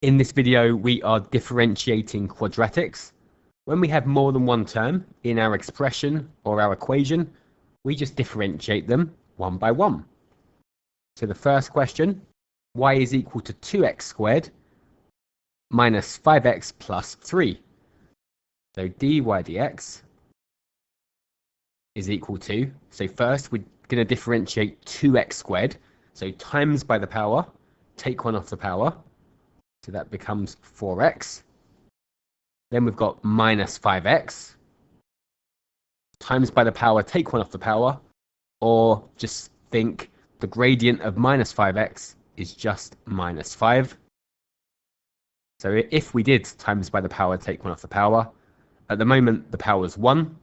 In this video, we are differentiating quadratics. When we have more than one term in our expression or our equation, we just differentiate them one by one. So the first question, y is equal to 2x squared minus 5x plus 3. So dy dx is equal to, so first we're going to differentiate 2x squared. So times by the power, take one off the power. So that becomes 4x. Then we've got minus 5x. Times by the power, take one off the power. Or just think the gradient of minus 5x is just minus 5. So if we did times by the power, take one off the power, at the moment the power is 1.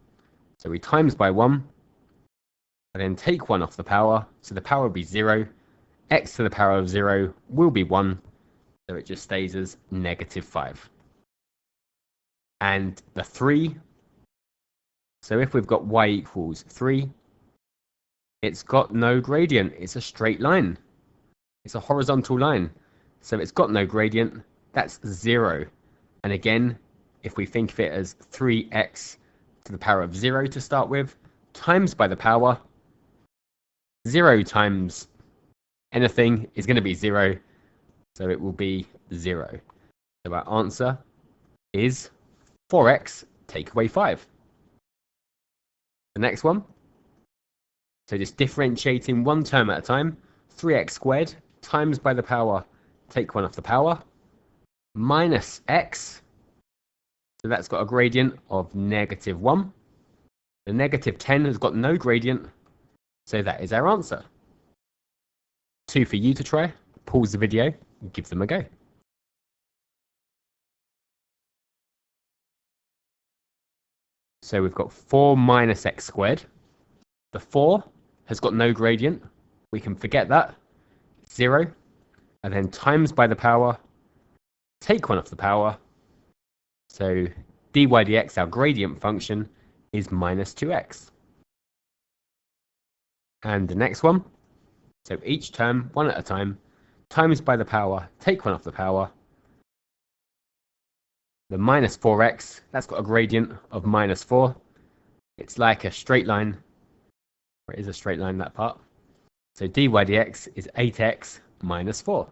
So we times by 1, and then take 1 off the power. So the power will be 0. X to the power of 0 will be 1. So it just stays as negative 5. And the 3, so if we've got y equals 3, it's got no gradient. It's a straight line. It's a horizontal line. So it's got no gradient. That's 0. And again, if we think of it as 3x to the power of 0 to start with, times by the power, 0 times anything is going to be 0. So it will be 0. So our answer is 4x take away 5. The next one. So just differentiating one term at a time. 3x squared times by the power, take 1 off the power, minus x. So that's got a gradient of negative 1. The negative 10 has got no gradient. So that is our answer. 2 for you to try. Pause the video and give them a go. So we've got 4 minus x squared. The 4 has got no gradient. We can forget that. 0. And then times by the power. Take 1 off the power. So dy dx, our gradient function, is minus 2x. And the next one. So each term, one at a time. Times by the power. Take 1 off the power. The minus 4x, that's got a gradient of minus 4. It's like a straight line. Or it is a straight line, that part. So dy dx is 8x minus 4.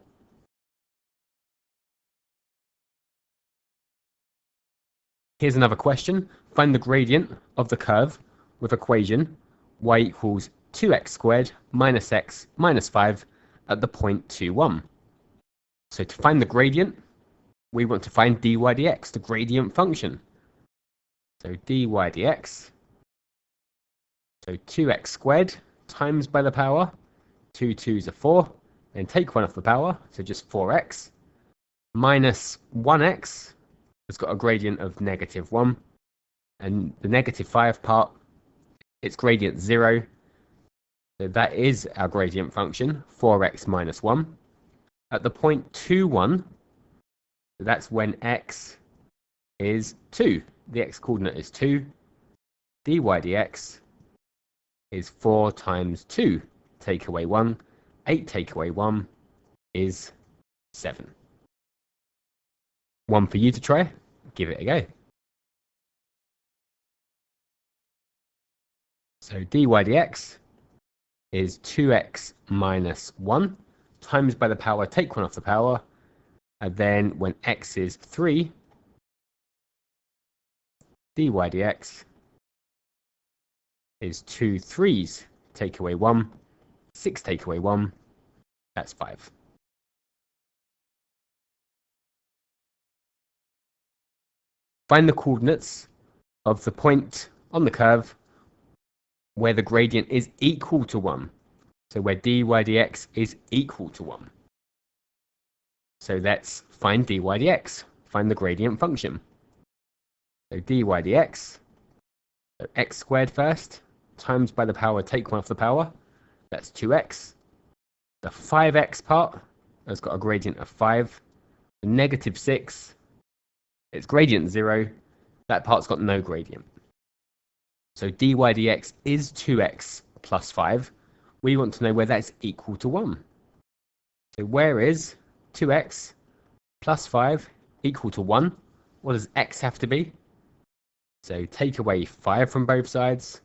Here's another question. Find the gradient of the curve with equation y equals 2x squared minus x minus 5 at the point 2, 1. So to find the gradient, we want to find dy dx, the gradient function. So dy dx, so 2x squared times by the power, 2 2s are 4, then take 1 off the power, so just 4x, minus 1x has got a gradient of negative 1, and the negative 5 part, its gradient 0, so that is our gradient function, 4x minus 1. At the point 2, 1, so that's when x is 2. The x coordinate is 2. Dy dx is 4 times 2. Take away 1. 8 take away 1 is 7. 1 for you to try. Give it a go. So dy dx is 2x minus 1 times by the power, take 1 off the power, and then when x is 3, dy dx is 2 3s, take away 1, 6 take away 1, that's 5. Find the coordinates of the point on the curve where the gradient is equal to 1. So where dy dx is equal to 1. So let's find dy dx, find the gradient function. So dy dx, so x squared first, times by the power, take 1 off the power, that's 2x. The 5x part has got a gradient of 5. The negative 6, its gradient 0, that part's got no gradient. So dy dx is 2x plus 5. We want to know where that's equal to 1. So where is 2x plus 5 equal to 1. What does x have to be? So take away 5 from both sides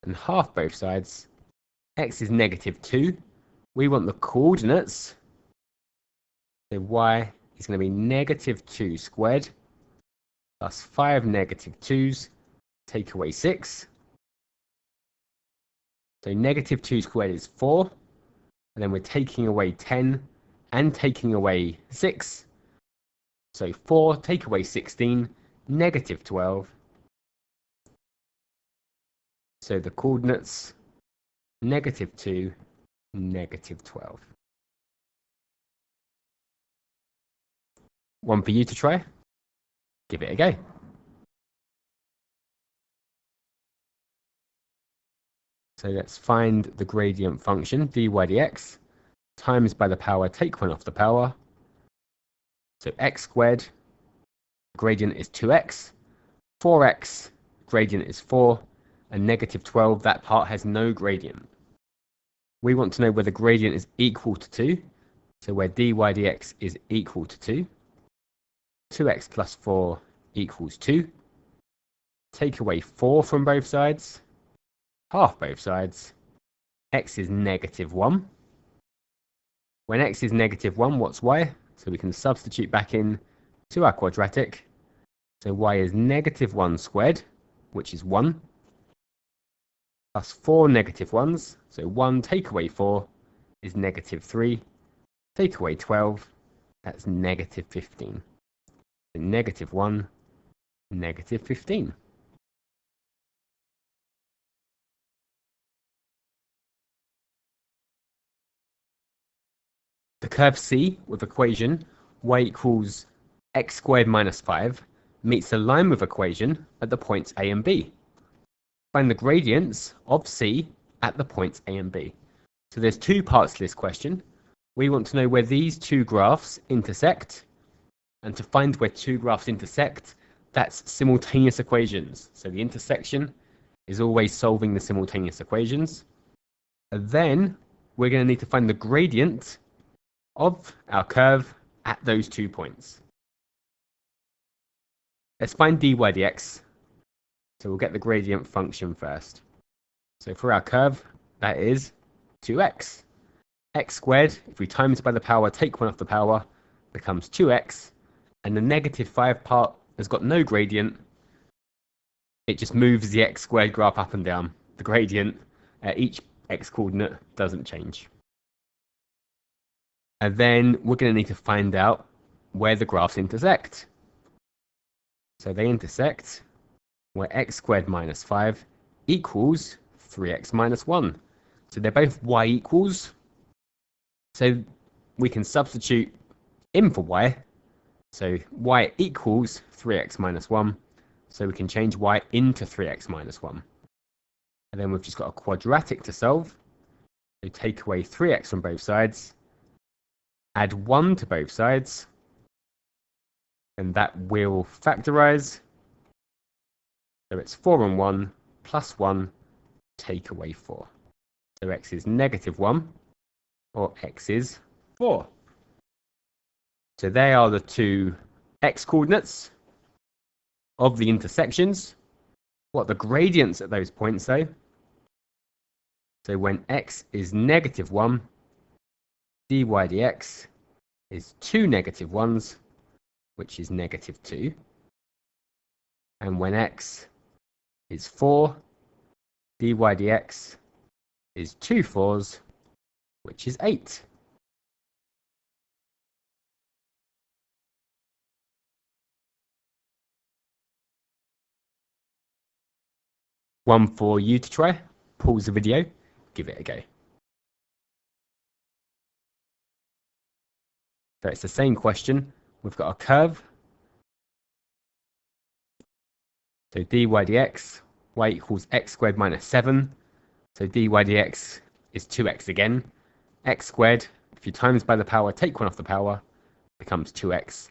and half both sides. X is negative 2. We want the coordinates. So y is going to be negative 2 squared plus 5 negative 2's. Take away 6. So negative 2 squared is 4. And then we're taking away 10 and taking away 6. So 4 take away 16, negative 12. So the coordinates, negative 2, negative 12. One for you to try. Give it a go. So let's find the gradient function, dy dx, times by the power, take 1 off the power. So x squared, gradient is 2x, 4x, gradient is 4, and negative 12, that part has no gradient. We want to know where the gradient is equal to 2, so where dy dx is equal to 2. 2x plus 4 equals 2. Take away 4 from both sides, half both sides. X is negative 1. When x is negative 1, what's y? So we can substitute back in to our quadratic. So y is negative 1 squared, which is 1, plus 4 negative 1's. So 1 take away 4 is negative 3. Take away 12, that's negative 15. So negative 1, negative 15. The curve C with equation y equals x squared minus 5 meets the line with equation at the points A and B. Find the gradients of C at the points A and B. So there's two parts to this question. We want to know where these two graphs intersect. And to find where two graphs intersect, that's simultaneous equations. So the intersection is always solving the simultaneous equations. And then we're going to need to find the gradient of our curve at those 2 points. Let's find dy dx. So we'll get the gradient function first. So for our curve, that is 2x. X squared, if we times by the power, take 1 off the power, becomes 2x. And the negative 5 part has got no gradient. It just moves the x squared graph up and down. The gradient at each x coordinate doesn't change. And then we're going to need to find out where the graphs intersect. So they intersect where x squared minus 5 equals 3x minus 1. So they're both y equals. So we can substitute in for y. So y equals 3x minus 1. So we can change y into 3x minus 1. And then we've just got a quadratic to solve. So take away 3x from both sides. Add 1 to both sides, and that will factorize. So it's 4 and 1 plus 1, take away 4. So x is negative 1, or x is 4. So they are the two x coordinates of the intersections. What are the gradients at those points, though? So when x is negative 1, dy dx is 2 negative 1's, which is negative 2. And when x is 4, dy dx is 2 4's, which is 8. One for you to try. Pause the video, give it a go. So it's the same question. We've got a curve. So dy dx, y equals x squared minus 7. So dy dx is 2x again. X squared, if you times by the power, take 1 off the power, becomes 2x.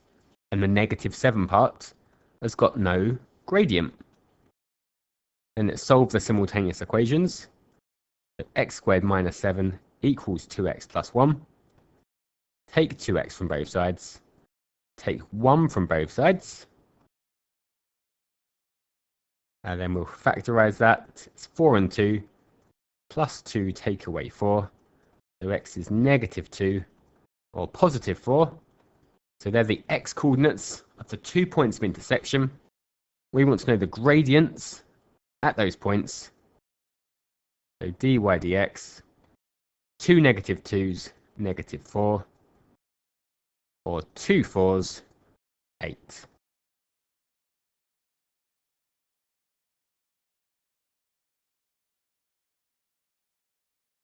And the negative 7 part has got no gradient. And it solves the simultaneous equations. So x squared minus 7 equals 2x plus 1. Take 2x from both sides. take 1 from both sides. And then we'll factorize that. It's 4 and 2. Plus 2 take away 4. So x is -2 or +4. So they're the x coordinates of the 2 points of intersection. We want to know the gradients at those points. So dy dx, 2 -2's, -4, or 2 4's, 8.